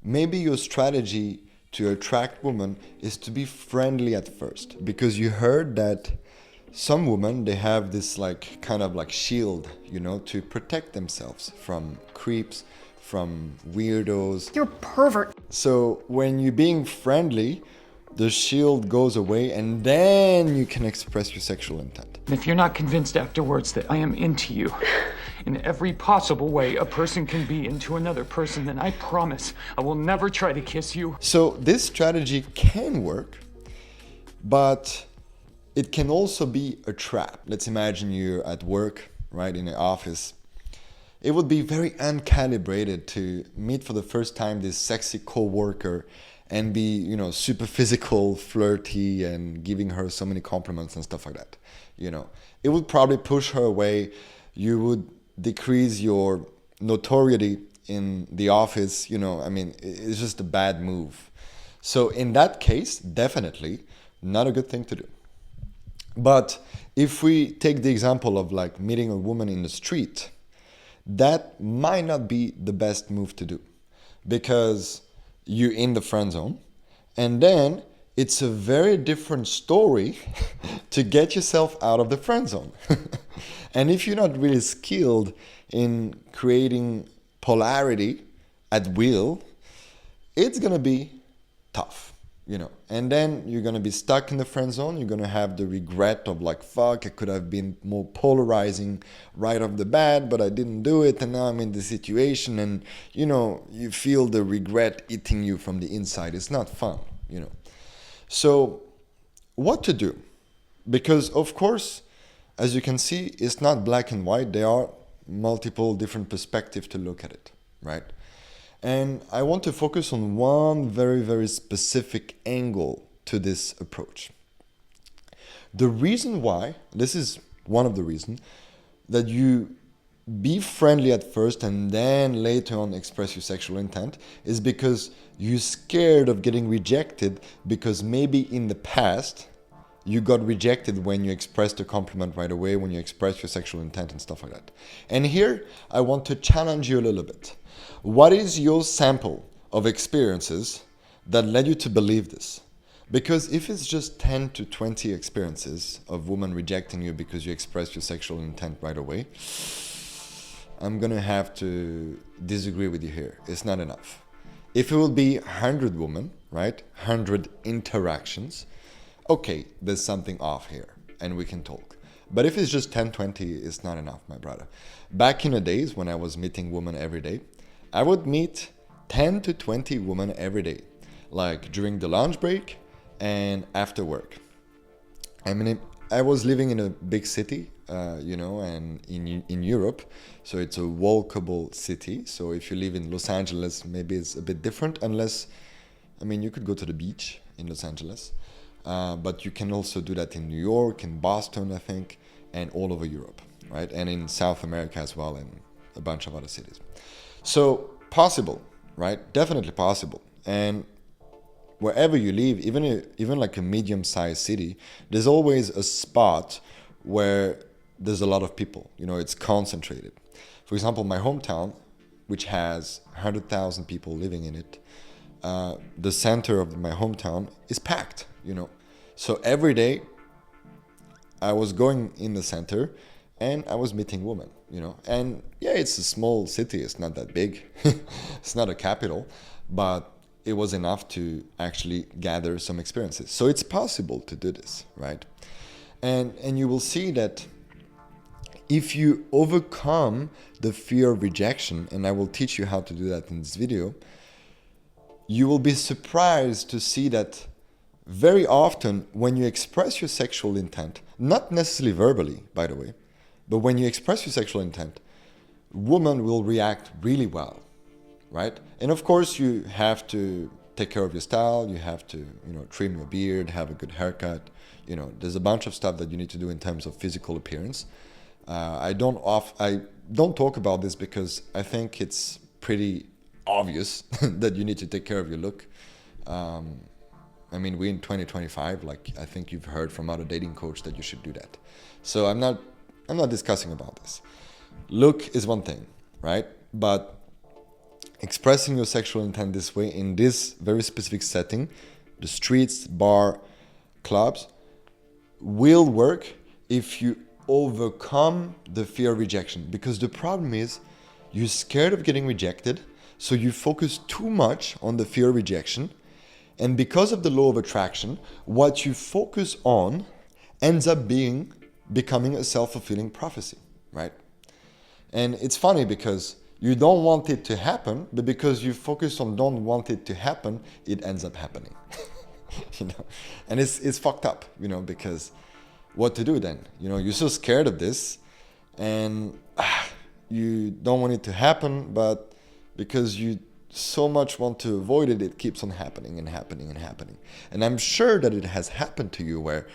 maybe your strategy to attract women is to be friendly at first, because you heard that some women, they have this like kind of like shield, to protect themselves from creeps, from weirdos. You're a pervert. So when you're being friendly, the shield goes away and then you can express your sexual intent. And if you're not convinced afterwards that I am into you in every possible way a person can be into another person, then I promise I will never try to kiss you. So this strategy can work, but it can also be a trap. Let's imagine you're at work, right, in an office. It would be very uncalibrated to meet for the first time this sexy coworker and be, super physical, flirty, and giving her so many compliments and stuff like that. It would probably push her away. You would decrease your notoriety in the office. It's just a bad move. So in that case, definitely not a good thing to do. But if we take the example of like meeting a woman in the street, that might not be the best move to do, because you're in the friend zone, and then it's a very different story to get yourself out of the friend zone. And if you're not really skilled in creating polarity at will, it's gonna be tough. And then you're going to be stuck in the friend zone. You're going to have the regret of like, fuck, I could have been more polarizing right off the bat, but I didn't do it. And now I'm in the situation, and, you feel the regret eating you from the inside. It's not fun, So what to do? Because of course, as you can see, it's not black and white. There are multiple different perspectives to look at it, right? And I want to focus on one very, very specific angle to this approach. The reason why, this is one of the reasons, that you be friendly at first and then later on express your sexual intent is because you're scared of getting rejected, because maybe in the past you got rejected when you expressed a compliment right away, when you expressed your sexual intent and stuff like that. And here I want to challenge you a little bit. What is your sample of experiences that led you to believe this? Because if it's just 10 to 20 experiences of women rejecting you because you expressed your sexual intent right away, I'm going to have to disagree with you here. It's not enough. If it will be 100 women, right? 100 interactions, okay, there's something off here and we can talk. But if it's just 10, 20, it's not enough, my brother. Back in the days when I was meeting women every day, I would meet 10 to 20 women every day, like during the lunch break and after work. I was living in a big city, and in Europe, so it's a walkable city. So if you live in Los Angeles, maybe it's a bit different, unless, you could go to the beach in Los Angeles, but you can also do that in New York, in Boston, I think, and all over Europe, right? And in South America as well, and a bunch of other cities. So possible, right? Definitely possible. And wherever you live, even like a medium-sized city, there's always a spot where there's a lot of people. It's concentrated. For example, my hometown, which has 100,000 people living in it, the center of my hometown is packed. So every day I was going in the center and I was meeting women, and yeah, it's a small city. It's not that big. It's not a capital, but it was enough to actually gather some experiences. So it's possible to do this, right? And you will see that if you overcome the fear of rejection, and I will teach you how to do that in this video, you will be surprised to see that very often when you express your sexual intent, not necessarily verbally, by the way, but when you express your sexual intent, women will react really well, right? And of course, you have to take care of your style. You have to, trim your beard, have a good haircut. There's a bunch of stuff that you need to do in terms of physical appearance. I don't talk about this because I think it's pretty obvious that you need to take care of your look. We're in 2025. Like, I think you've heard from other dating coach that you should do that. So I'm not discussing about this. Look is one thing, right? But expressing your sexual intent this way in this very specific setting, the streets, bar, clubs, will work if you overcome the fear of rejection. Because the problem is you're scared of getting rejected, so you focus too much on the fear of rejection. And because of the law of attraction, what you focus on ends up becoming a self-fulfilling prophecy, right? And it's funny because you don't want it to happen, but because you focus on don't want it to happen, it ends up happening. And it's fucked up, because what to do then? You're so scared of this, and you don't want it to happen, but because you so much want to avoid it, it keeps on happening and happening and happening. And I'm sure that it has happened to you where,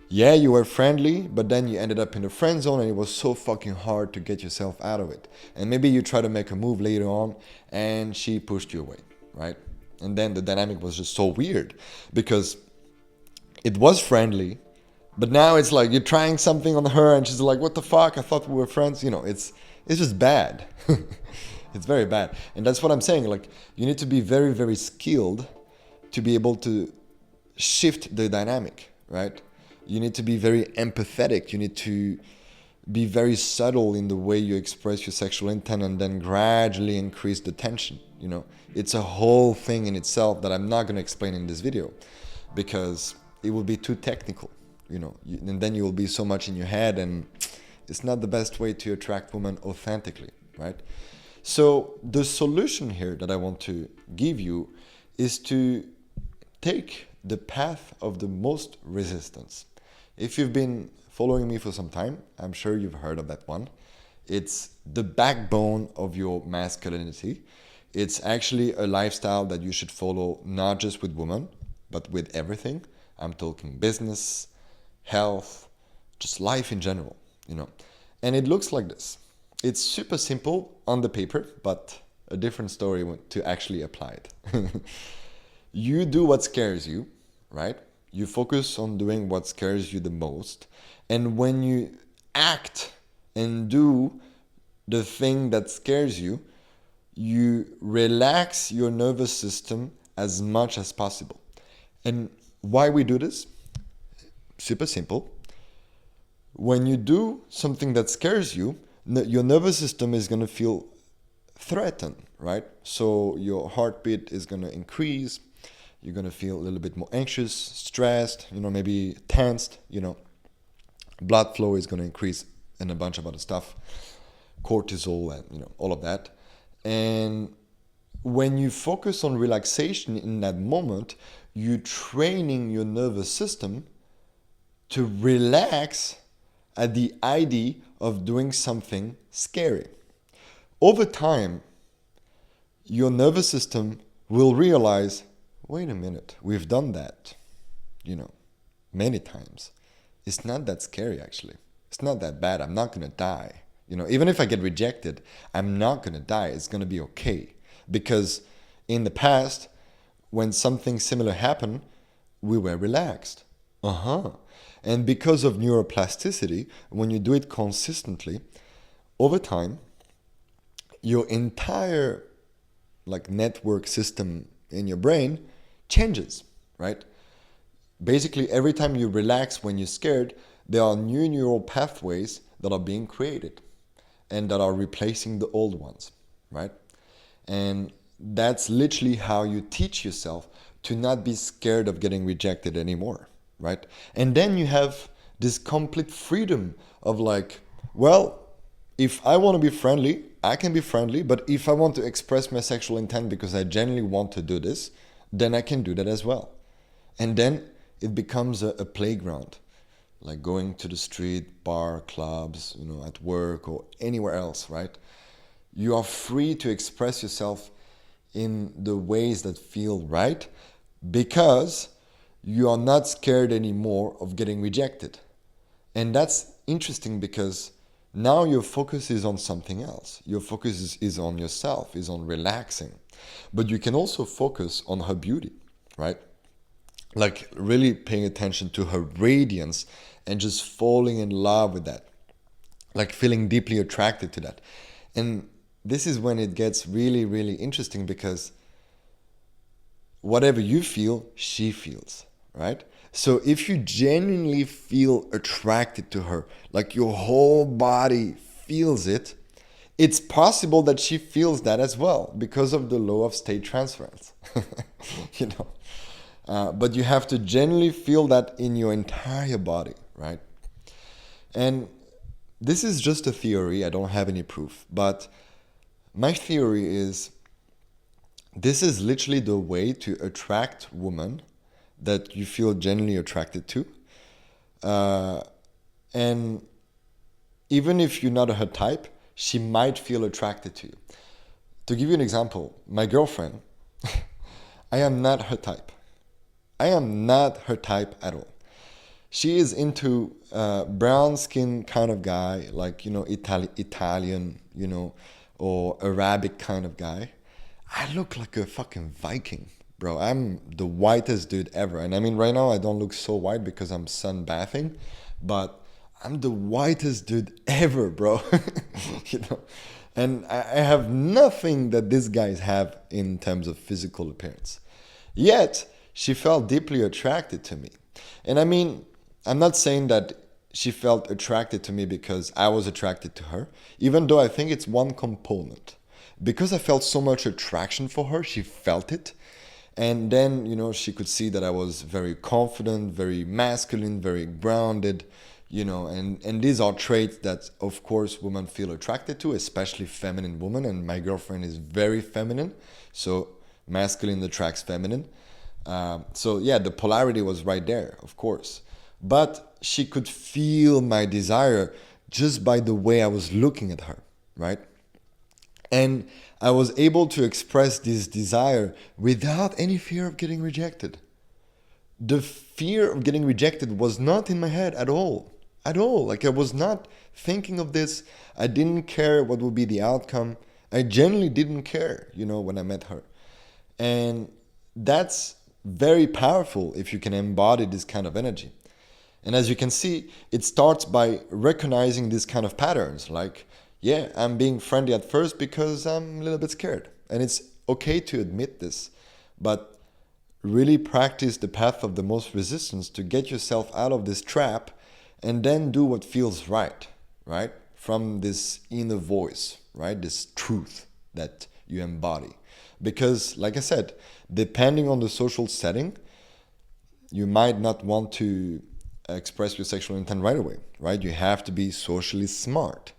yeah, you were friendly, but then you ended up in the friend zone and it was so fucking hard to get yourself out of it. And maybe you try to make a move later on and she pushed you away, right? And then the dynamic was just so weird because it was friendly, but now it's like you're trying something on her and she's like, what the fuck? I thought we were friends. It's just bad. It's very bad. And that's what I'm saying. Like, you need to be very, very skilled to be able to shift the dynamic, right? You need to be very empathetic. You need to be very subtle in the way you express your sexual intent and then gradually increase the tension. It's a whole thing in itself that I'm not going to explain in this video because it will be too technical, and then you will be so much in your head and it's not the best way to attract women authentically, right? So the solution here that I want to give you is to take the path of the most resistance. If you've been following me for some time, I'm sure you've heard of that one. It's the backbone of your masculinity. It's actually a lifestyle that you should follow, not just with women, but with everything. I'm talking business, health, just life in general, And it looks like this. It's super simple on the paper, but a different story to actually apply it. You do what scares you, right? You focus on doing what scares you the most. And when you act and do the thing that scares you, you relax your nervous system as much as possible. And why we do this? Super simple. When you do something that scares you, your nervous system is going to feel threatened, right? So your heartbeat is going to increase. You're going to feel a little bit more anxious, stressed, maybe tensed, Blood flow is going to increase and a bunch of other stuff, cortisol and, all of that. And when you focus on relaxation in that moment, you're training your nervous system to relax at the idea of doing something scary. Over time, your nervous system will realize, wait a minute, we've done that, many times. It's not that scary, actually. It's not that bad. I'm not going to die. Even if I get rejected, I'm not going to die. It's going to be okay. Because in the past, when something similar happened, we were relaxed. And because of neuroplasticity, when you do it consistently, over time, your entire network system in your brain changes, right? Basically, every time you relax when you're scared, there are new neural pathways that are being created and that are replacing the old ones, right? And that's literally how you teach yourself to not be scared of getting rejected anymore, right? And then you have this complete freedom of if I want to be friendly, I can be friendly, but if I want to express my sexual intent because I genuinely want to do this, then I can do that as well. And then it becomes a playground, like going to the street, bar, clubs, at work or anywhere else, right? You are free to express yourself in the ways that feel right because you are not scared anymore of getting rejected. And that's interesting because now your focus is on something else. Your focus is on yourself, is on relaxing. But you can also focus on her beauty, right? Really paying attention to her radiance and just falling in love with that. Feeling deeply attracted to that. And this is when it gets really, really interesting, because whatever you feel, she feels, right? So if you genuinely feel attracted to her, like your whole body feels it, it's possible that she feels that as well because of the law of state transference. you know, but you have to genuinely feel that in your entire body, right? And this is just a theory. I don't have any proof, but my theory is this is literally the way to attract women that you feel genuinely attracted to. And even if you're not her type, she might feel attracted to you. To give you an example, my girlfriend, I am not her type. I am not her type at all. She is into brown skin kind of guy, like, Italian, or Arabic kind of guy. I look like a fucking Viking, bro. I'm the whitest dude ever. And I mean, right now I don't look so white because I'm sunbathing, but I'm the whitest dude ever, bro. And I have nothing that these guys have in terms of physical appearance. Yet, she felt deeply attracted to me. And I mean, I'm not saying that she felt attracted to me because I was attracted to her, even though I think it's one component. Because I felt so much attraction for her, she felt it. And then, she could see that I was very confident, very masculine, very grounded, and these are traits that, of course, women feel attracted to, especially feminine women. And my girlfriend is very feminine. So masculine attracts feminine. So yeah, the polarity was right there, of course. But she could feel my desire just by the way I was looking at her, right? And I was able to express this desire without any fear of getting rejected. The fear of getting rejected was not in my head at all. At all. Like, I was not thinking of this. I didn't care what would be the outcome. I genuinely didn't care, when I met her. And that's very powerful if you can embody this kind of energy. And as you can see, it starts by recognizing these kind of patterns. Like, yeah, I'm being friendly at first because I'm a little bit scared. And it's okay to admit this. But really practice the path of the most resistance to get yourself out of this trap, and then do what feels right? From this inner voice, right? This truth that you embody. Because, like I said, depending on the social setting, you might not want to express your sexual intent right away, right? You have to be socially smart.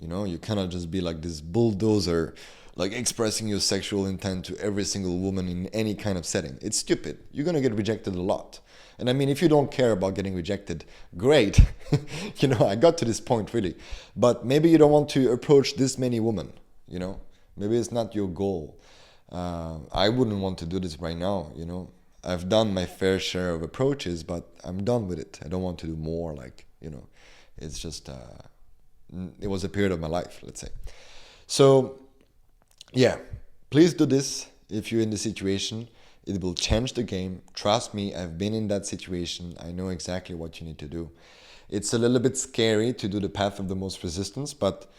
You cannot just be like this bulldozer, like expressing your sexual intent to every single woman in any kind of setting. It's stupid. You're going to get rejected a lot. And I mean, if you don't care about getting rejected, great. I got to this point really. But maybe you don't want to approach this many women, Maybe it's not your goal. I wouldn't want to do this right now, I've done my fair share of approaches, but I'm done with it. I don't want to do more, it's just, it was a period of my life, let's say. So, yeah, please do this if you're in the situation. It will change the game. Trust me, I've been in that situation. I know exactly what you need to do. It's a little bit scary to do the path of the most resistance, but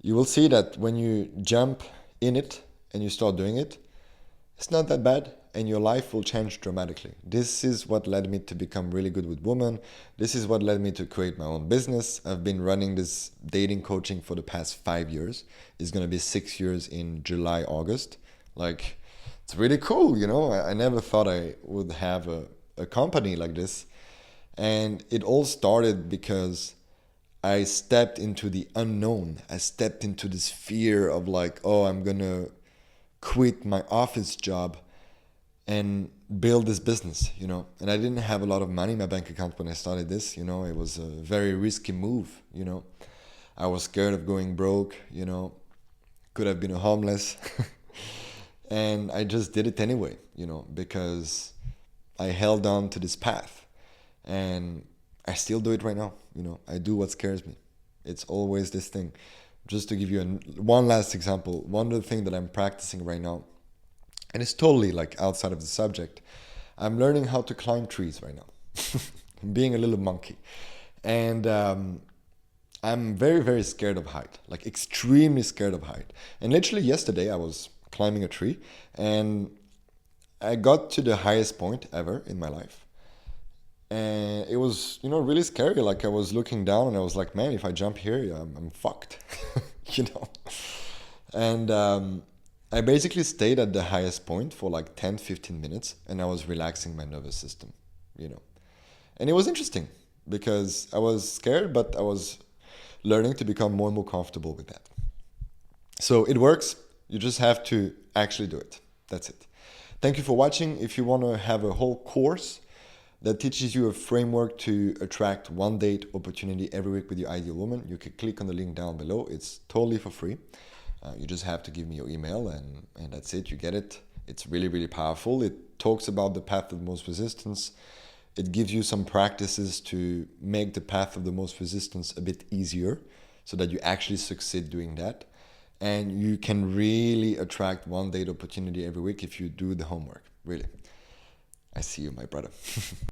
you will see that when you jump in it and you start doing it, it's not that bad, and your life will change dramatically. This is what led me to become really good with women. This is what led me to create my own business. I've been running this dating coaching for the past 5 years. It's going to be 6 years in July, August. It's really cool, I never thought I would have a company like this. And it all started because I stepped into the unknown. I stepped into this fear of I'm going to quit my office job and build this business, And I didn't have a lot of money in my bank account when I started this, It was a very risky move, I was scared of going broke, Could have been a homeless. And I just did it anyway, because I held on to this path. And I still do it right now, I do what scares me. It's always this thing. Just to give you one last example, one of the things that I'm practicing right now, and it's totally outside of the subject, I'm learning how to climb trees right now. I'm being a little monkey. And I'm very, very scared of height, like extremely scared of height. And literally yesterday I was climbing a tree and I got to the highest point ever in my life. And it was, really scary. Like I was looking down and I was like, man, if I jump here, yeah, I'm fucked, you know. And I basically stayed at the highest point for like 10, 15 minutes and I was relaxing my nervous system, you know. And it was interesting because I was scared, but I was learning to become more and more comfortable with that. So it works. You just have to actually do it. That's it. Thank you for watching. If you want to have a whole course that teaches you a framework to attract one date opportunity every week with your ideal woman, you can click on the link down below. It's totally for free. You just have to give me your email and that's it. You get it. It's really, really powerful. It talks about the path of the most resistance. It gives you some practices to make the path of the most resistance a bit easier so that you actually succeed doing that. And you can really attract one date opportunity every week if you do the homework. Really. I see you, my brother.